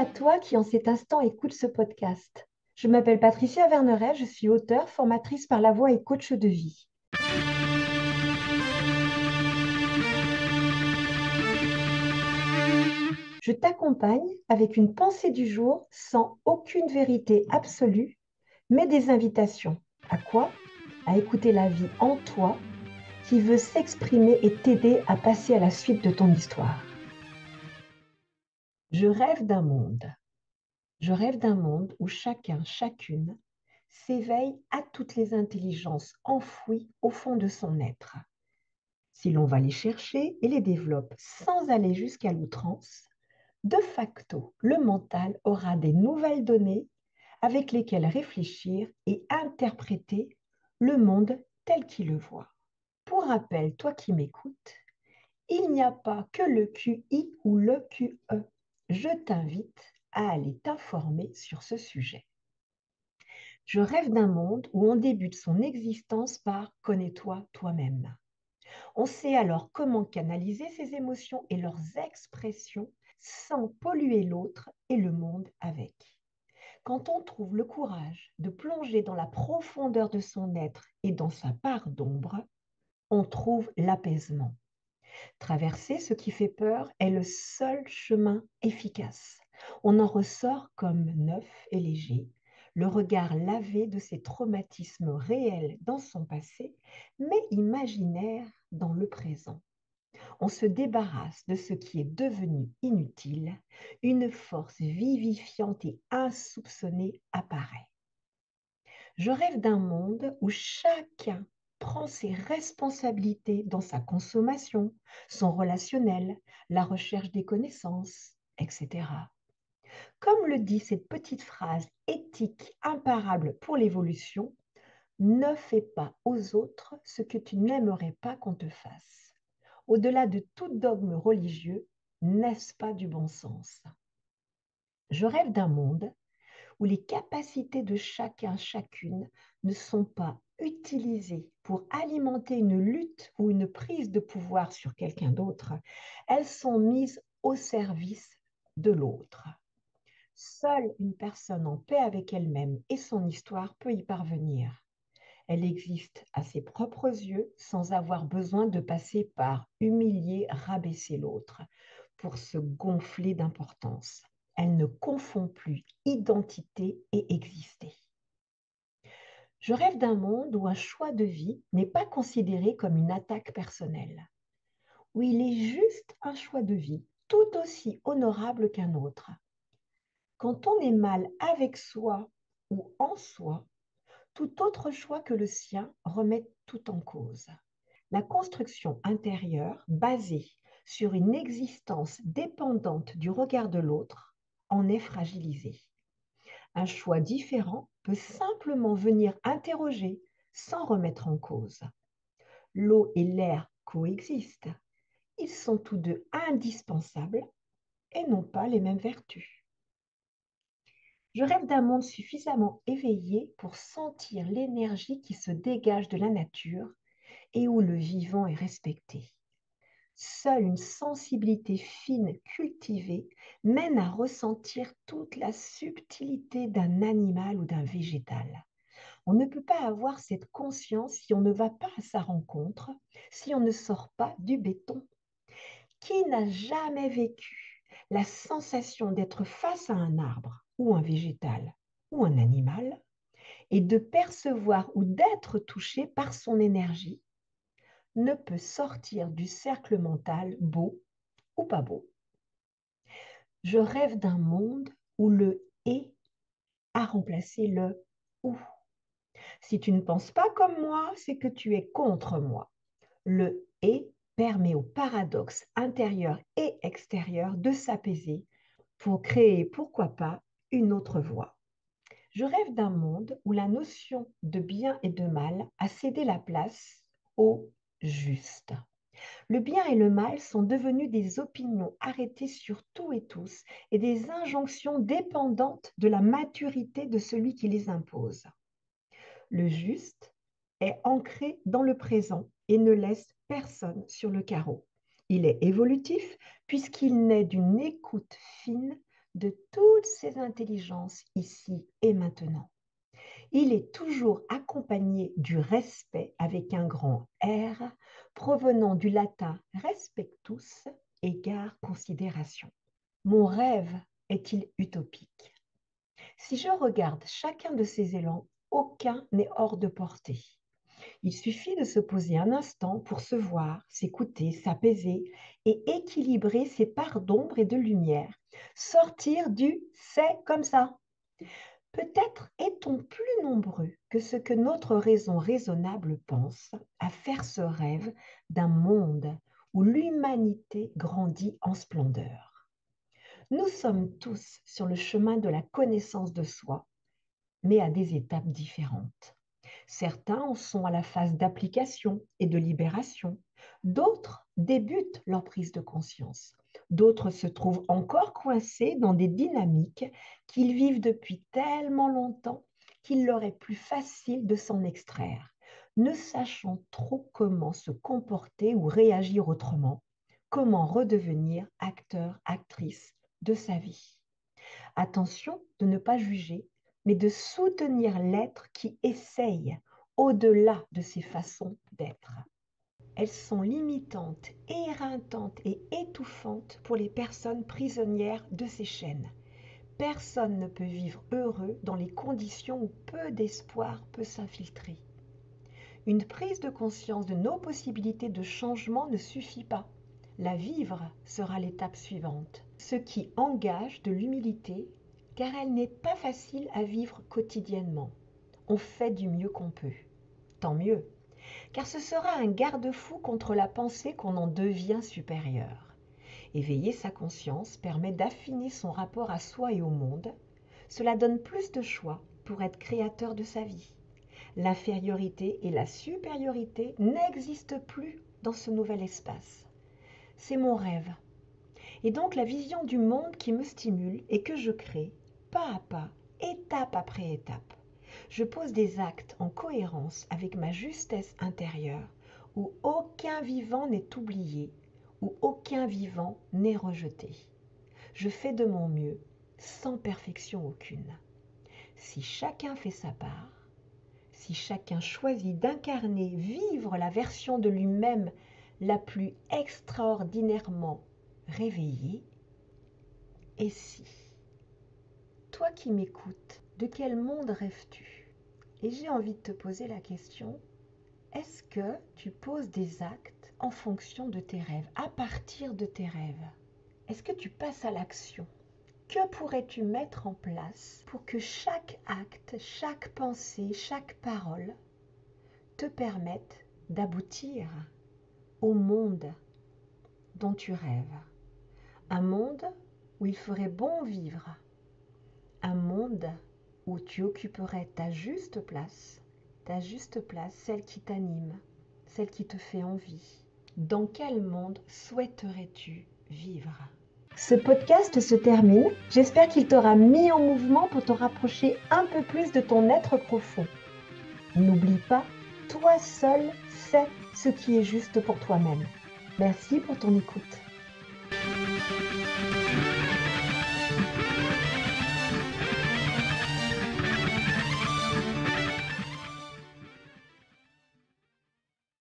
à toi qui en cet instant écoute ce podcast. Je m'appelle Patricia Verneret, je suis auteure, formatrice par la voix et coach de vie. Je t'accompagne avec une pensée du jour sans aucune vérité absolue, mais des invitations. À quoi? À écouter la vie en toi qui veut s'exprimer et t'aider à passer à la suite de ton histoire. Je rêve d'un monde. Je rêve d'un monde où chacun, chacune s'éveille à toutes les intelligences enfouies au fond de son être. Si l'on va les chercher et les développe sans aller jusqu'à l'outrance, de facto, le mental aura des nouvelles données avec lesquelles réfléchir et interpréter le monde tel qu'il le voit. Pour rappel, toi qui m'écoutes, il n'y a pas que le QI ou le QE. Je t'invite à aller t'informer sur ce sujet. Je rêve d'un monde où on débute son existence par connais-toi toi-même. On sait alors comment canaliser ses émotions et leurs expressions sans polluer l'autre et le monde avec. Quand on trouve le courage de plonger dans la profondeur de son être et dans sa part d'ombre, on trouve l'apaisement. Traverser ce qui fait peur est le seul chemin efficace. On en ressort comme neuf et léger, le regard lavé de ses traumatismes réels dans son passé, mais imaginaires dans le présent. On se débarrasse de ce qui est devenu inutile, une force vivifiante et insoupçonnée apparaît. Je rêve d'un monde où chacun prend ses responsabilités dans sa consommation, son relationnel, la recherche des connaissances, etc. Comme le dit cette petite phrase éthique imparable pour l'évolution, ne fais pas aux autres ce que tu n'aimerais pas qu'on te fasse. Au-delà de tout dogme religieux, n'est-ce pas du bon sens? Je rêve d'un monde où les capacités de chacun, chacune ne sont pas utilisées pour alimenter une lutte ou une prise de pouvoir sur quelqu'un d'autre, elles sont mises au service de l'autre. Seule une personne en paix avec elle-même et son histoire peut y parvenir. Elle existe à ses propres yeux sans avoir besoin de passer par humilier, rabaisser l'autre pour se gonfler d'importance. Elle ne confond plus identité et exister. Je rêve d'un monde où un choix de vie n'est pas considéré comme une attaque personnelle, où il est juste un choix de vie, tout aussi honorable qu'un autre. Quand on est mal avec soi ou en soi, tout autre choix que le sien remet tout en cause. La construction intérieure, basée sur une existence dépendante du regard de l'autre, en est fragilisée. Un choix différent peut simplement venir interroger sans remettre en cause. L'eau et l'air coexistent. Ils sont tous deux indispensables et n'ont pas les mêmes vertus. Je rêve d'un monde suffisamment éveillé pour sentir l'énergie qui se dégage de la nature et où le vivant est respecté. Seule une sensibilité fine cultivée mène à ressentir toute la subtilité d'un animal ou d'un végétal. On ne peut pas avoir cette conscience si on ne va pas à sa rencontre, si on ne sort pas du béton. Qui n'a jamais vécu la sensation d'être face à un arbre ou un végétal ou un animal et de percevoir ou d'être touché par son énergie ne peut sortir du cercle mental beau ou pas beau. Je rêve d'un monde où le et a remplacé le ou. Si tu ne penses pas comme moi, c'est que tu es contre moi. Le et permet au paradoxe intérieur et extérieur de s'apaiser pour créer, pourquoi pas, une autre voie. Je rêve d'un monde où la notion de bien et de mal a cédé la place au juste. Le bien et le mal sont devenus des opinions arrêtées sur tout et tous et des injonctions dépendantes de la maturité de celui qui les impose. Le juste est ancré dans le présent et ne laisse personne sur le carreau. Il est évolutif puisqu'il naît d'une écoute fine de toutes ces intelligences ici et maintenant. Il est toujours accompagné du respect avec un grand R, provenant du latin respectus, égard considération. Mon rêve est-il utopique? Si je regarde chacun de ces élans, aucun n'est hors de portée. Il suffit de se poser un instant pour se voir, s'écouter, s'apaiser et équilibrer ses parts d'ombre et de lumière. Sortir du c'est comme ça. Peut-être est-on plus nombreux que ce que notre raison raisonnable pense à faire ce rêve d'un monde où l'humanité grandit en splendeur. Nous sommes tous sur le chemin de la connaissance de soi, mais à des étapes différentes. Certains en sont à la phase d'application et de libération. D'autres débutent leur prise de conscience. D'autres se trouvent encore coincés dans des dynamiques qu'ils vivent depuis tellement longtemps qu'il leur est plus facile de s'en extraire, ne sachant trop comment se comporter ou réagir autrement, comment redevenir acteur, actrice de sa vie. Attention de ne pas juger, mais de soutenir l'être qui essaye au-delà de ses façons d'être. Elles sont limitantes, éreintantes et étouffantes pour les personnes prisonnières de ces chaînes. Personne ne peut vivre heureux dans les conditions où peu d'espoir peut s'infiltrer. Une prise de conscience de nos possibilités de changement ne suffit pas. La vivre sera l'étape suivante, ce qui engage de l'humilité, car elle n'est pas facile à vivre quotidiennement. On fait du mieux qu'on peut. Tant mieux, car ce sera un garde-fou contre la pensée qu'on en devient supérieur. Éveiller sa conscience permet d'affiner son rapport à soi et au monde. Cela donne plus de choix pour être créateur de sa vie. L'infériorité et la supériorité n'existent plus dans ce nouvel espace. C'est mon rêve. Et donc la vision du monde qui me stimule et que je crée, pas à pas, étape après étape. Je pose des actes en cohérence avec ma justesse intérieure, où aucun vivant n'est oublié, où aucun vivant n'est rejeté. Je fais de mon mieux, sans perfection aucune. Si chacun fait sa part, si chacun choisit d'incarner, vivre la version de lui-même la plus extraordinairement réveillée, et si, toi qui m'écoutes, de quel monde rêves-tu? Et j'ai envie de te poser la question, est-ce que tu poses des actes en fonction de tes rêves, à partir de tes rêves? Est-ce que tu passes à l'action? Que pourrais-tu mettre en place pour que chaque acte, chaque pensée, chaque parole te permette d'aboutir au monde dont tu rêves? Un monde où il ferait bon vivre, un monde où tu occuperais ta juste place, celle qui t'anime, celle qui te fait envie. Dans quel monde souhaiterais-tu vivre? Ce podcast se termine. J'espère qu'il t'aura mis en mouvement pour te rapprocher un peu plus de ton être profond. N'oublie pas, toi seul sais ce qui est juste pour toi-même. Merci pour ton écoute.